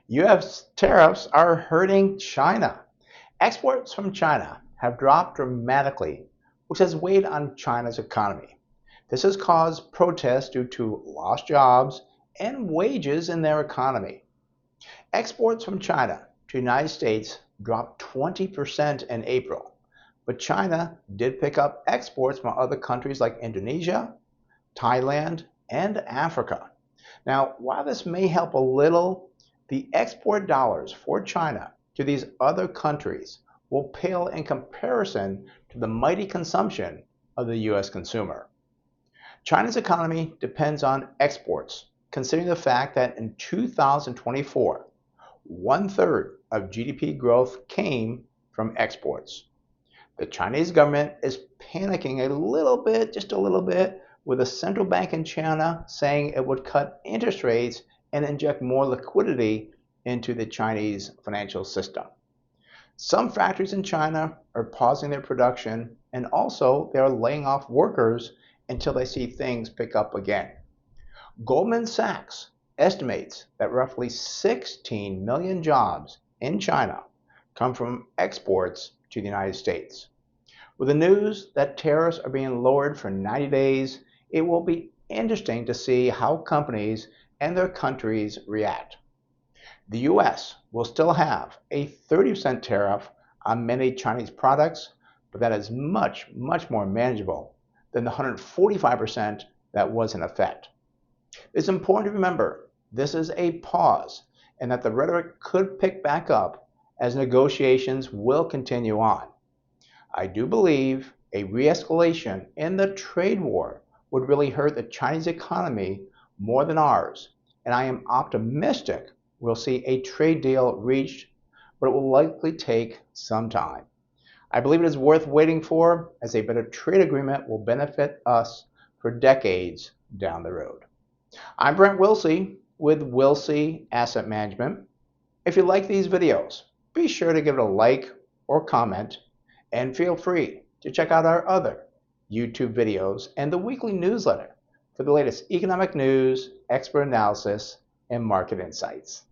U.S. tariffs are hurting China. Exports from China have dropped dramatically, which has weighed on China's economy. This has caused protests due to lost jobs and wages in their economy. Exports from China to the United States dropped 20% in April, but China did pick up exports from other countries like Indonesia, Thailand, and Africa. Now, while this may help a little, the export dollars for China to these other countries will pale in comparison to the mighty consumption of the US consumer. China's economy depends on exports, considering the fact that in 2024, one-third of GDP growth came from exports. The Chinese government is panicking a little bit, just a little bit, with the central bank in China saying it would cut interest rates and inject more liquidity into the Chinese financial system. Some factories in China are pausing their production, and also they are laying off workers until they see things pick up again. Goldman Sachs estimates that roughly 16 million jobs in China come from exports to the United States. With the news that tariffs are being lowered for 90 days, it will be interesting to see how companies and their countries react. The US will still have a 30% tariff on many Chinese products, but that is much, much more manageable than the 145% that was in effect. It's important to remember this is a pause and that the rhetoric could pick back up as negotiations will continue on. I do believe a re-escalation in the trade war would really hurt the Chinese economy more than ours, and I am optimistic we'll see a trade deal reached, but it will likely take some time. I believe it is worth waiting for, as a better trade agreement will benefit us for decades down the road. I'm Brent Wilsey with Wilsey Asset Management. If you like these videos, be sure to give it a like or comment, and feel free to check out our other YouTube videos and the weekly newsletter for the latest economic news, expert analysis, and market insights.